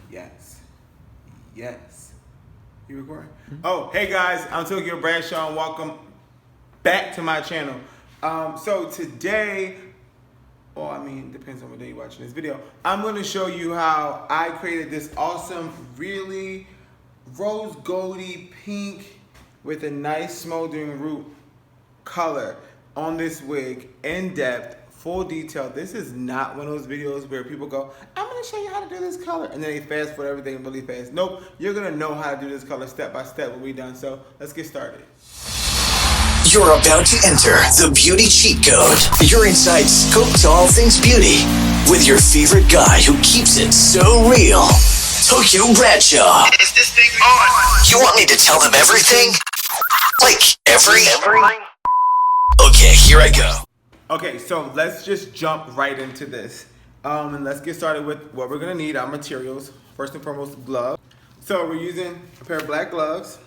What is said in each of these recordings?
Yes. Yes. You recording? Oh, hey guys, I'm Tokyo Bradshaw and welcome back to my channel. So today, depends on what day you're watching this video, I'm going to show you how I created this awesome, really rose goldy pink with a nice smoldering root color on this wig, in depth, full detail. This is not one of those videos where people go, I'm going to show you how to do this color, and then they fast forward everything really fast. Nope, you're going to know how to do this color step by step when we're done. So let's get started. You're about to enter the beauty cheat code. Your inside scoop to all things beauty with your favorite guy who keeps it so real, Tokyo Bradshaw. Is this thing on? You want me to tell them everything? Like everything? Okay, here I go. Okay, so let's just jump right into this. And let's get started with what we're gonna need, our materials. First and foremost, gloves. So we're using a pair of black gloves.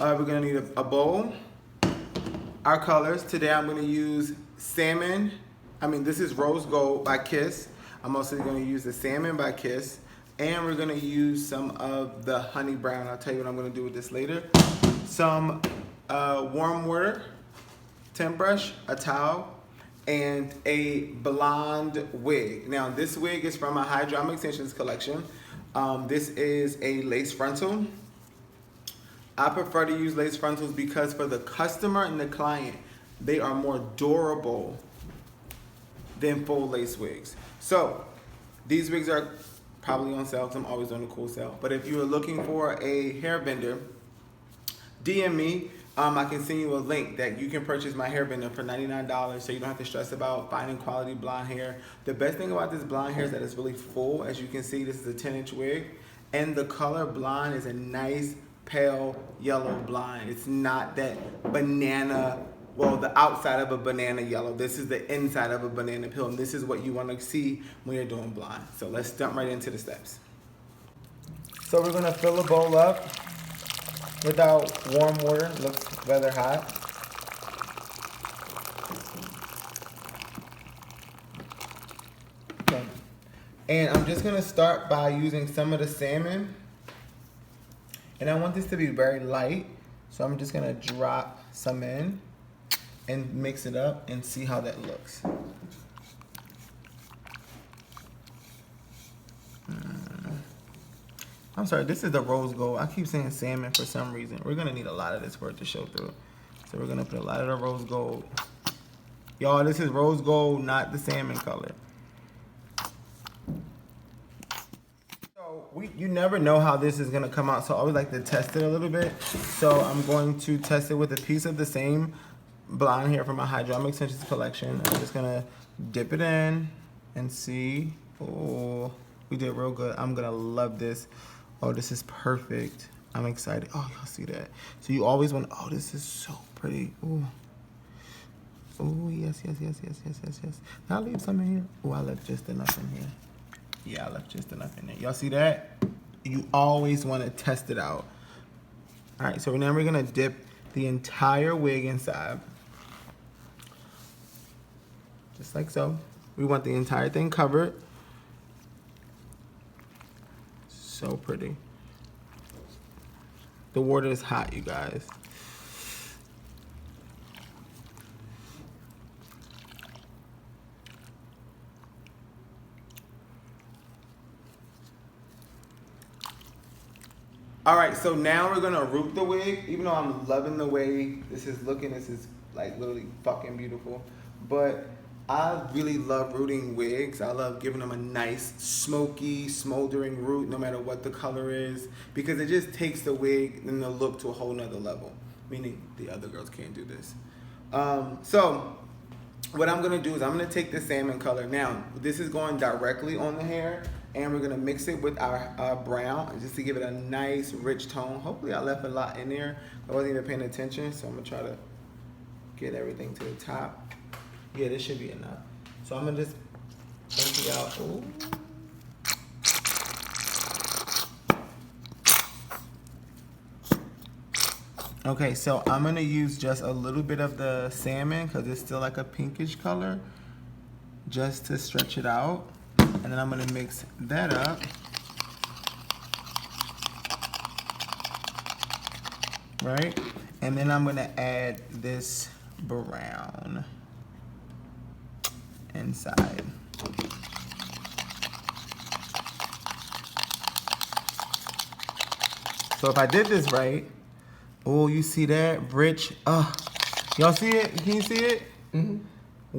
We're gonna need a bowl. Our colors, today I'm gonna use salmon. This is rose gold by Kiss. I'm also gonna use the salmon by Kiss. And we're gonna use some of the honey brown. I'll tell you what I'm gonna do with this later. Some warm water, tint brush, a towel, and a blonde wig. Now this wig is from my Hydroma Extensions collection. This is a lace frontal. I prefer to use lace frontals because for the customer and the client, they are more durable than full lace wigs. So these wigs are probably on sale because I'm always on a cool sale. But if you're looking for a hair vendor, DM me. I can send you a link that you can purchase my hair vendor for $99 so you don't have to stress about finding quality blonde hair. The best thing about this blonde hair is that it's really full. As you can see, this is a 10-inch wig. And the color blonde is a nice pale yellow blonde. It's not that banana, well, the outside of a banana yellow. This is the inside of a banana peel. And this is what you want to see when you're doing blonde. So let's jump right into the steps. So we're going to fill a bowl up with our warm water. It looks rather hot. Okay. And I'm just gonna start by using some of the salmon. And I want this to be very light. So I'm just gonna drop some in and mix it up and see how that looks. I'm sorry, this is the rose gold. I keep saying salmon for some reason. We're gonna need a lot of this for it to show through. So we're gonna put a lot of the rose gold. Y'all, this is rose gold, not the salmon color. So you never know how this is gonna come out. So I always like to test it a little bit. So I'm going to test it with a piece of the same blonde hair from my Hydroma Extensions collection. I'm just gonna dip it in and see. Oh, we did real good. I'm gonna love this. Oh, this is perfect. I'm excited. Oh, y'all see that? So you always want, oh, this is so pretty. Ooh. Oh, yes. Now I'll leave some in here. Oh, I left just enough in here. Yeah, I left just enough in there. Y'all see that? You always want to test it out. All right, so now we're gonna dip the entire wig inside. Just like so. We want the entire thing covered. So pretty. The water is hot, you guys. All right, so now we're gonna root the wig. Even though I'm loving the way this is looking, this is like literally fucking beautiful. But I really love rooting wigs. I love giving them a nice, smoky, smoldering root, no matter what the color is, because it just takes the wig and the look to a whole nother level, meaning the other girls can't do this. So what I'm gonna do is I'm gonna take the salmon color. Now, this is going directly on the hair, and we're gonna mix it with our brown, just to give it a nice, rich tone. Hopefully I left a lot in there. I wasn't even paying attention, so I'm gonna try to get everything to the top. Yeah, this should be enough. So I'm gonna just empty out. Ooh. Okay, so I'm gonna use just a little bit of the salmon because it's still like a pinkish color, just to stretch it out. And then I'm gonna mix that up right? And then I'm gonna add this brown inside. So if I did this right, oh, you see that? Rich, y'all see it? Can you see it? Mm-hmm.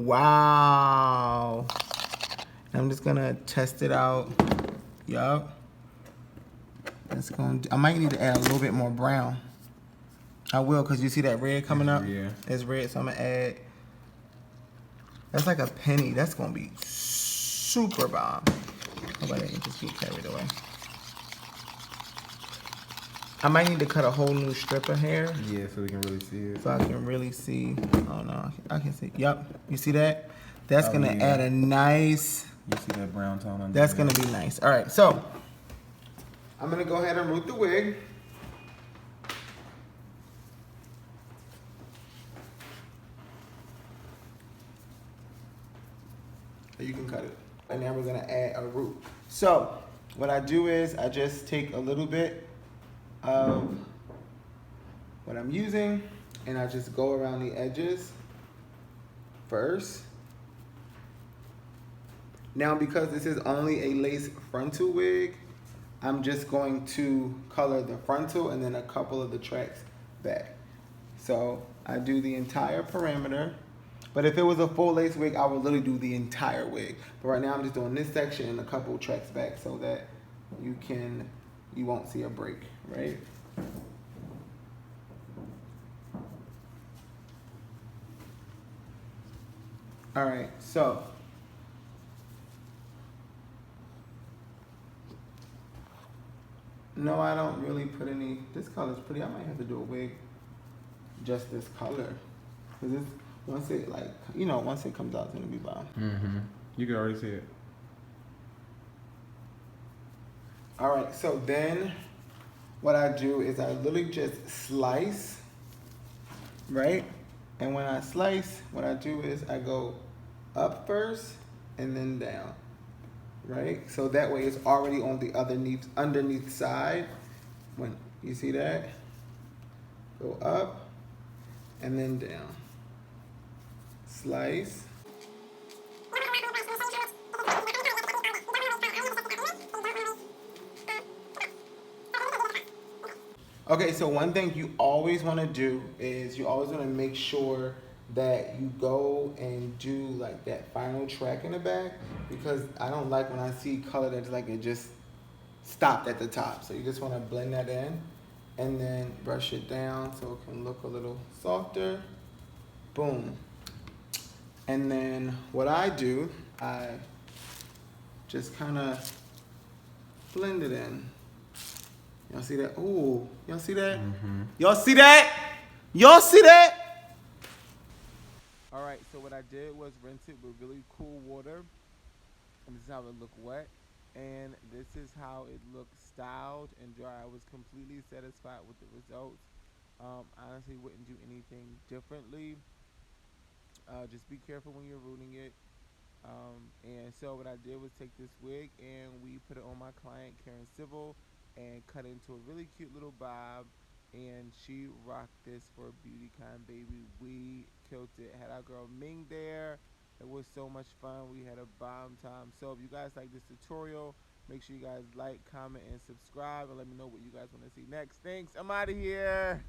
Wow. I'm just gonna test it out. Yup. I might need to add a little bit more brown. I will, cause you see that red coming up? Yeah. It's red, so I'm gonna add. That's like a penny. That's gonna be super bomb. How about I didn't just get carried away? I might need to cut a whole new strip of hair. Yeah, so we can really see it. So I can really see. Oh no, I can see. Yup. You see that? That's gonna add a nice. You see that brown tone on That's gonna be nice. All right, so I'm gonna go ahead and root the wig. You can cut it. And now we're gonna add a root. So what I do is I just take a little bit of what I'm using and I just go around the edges first. Now because this is only a lace frontal wig, I'm just going to color the frontal and then a couple of the tracks back. So I do the entire perimeter. But if it was a full lace wig, I would literally do the entire wig. But right now I'm just doing this section and a couple tracks back so that you won't see a break, right? All right, so no, I don't really put any. This color's pretty. I might have to do a wig just this color, cause this once it once it comes out, it's gonna be bomb. Mm-hmm. You can already see it. All right, so then what I do is I literally just slice, right? And when I slice, what I do is I go up first and then down, right? So that way it's already on the underneath side. When you see that, go up and then down. Slice. Okay, so one thing you always want to do is you always want to make sure that you go and do like that final track in the back, because I don't like when I see color that's like it just stopped at the top. So you just want to blend that in and then brush it down so it can look a little softer. Boom. And then what I do, I just kind of blend it in. Y'all see that? Ooh, y'all see that? Mm-hmm. Y'all see that? Y'all see that? All right, so what I did was rinse it with really cool water. And this is how it looked wet. And this is how it looked styled and dry. I was completely satisfied with the results. Honestly, wouldn't do anything differently. Just be careful when you're rooting it. And so what I did was take this wig and we put it on my client Karen Civil and cut it into a really cute little bob, and she rocked this for BeautyCon, baby. We killed it. Had our girl Ming there. It was so much fun. We had a bomb time. So if you guys like this tutorial, make sure you guys like, comment, and subscribe, and let me know what you guys want to see next. Thanks. I'm out of here.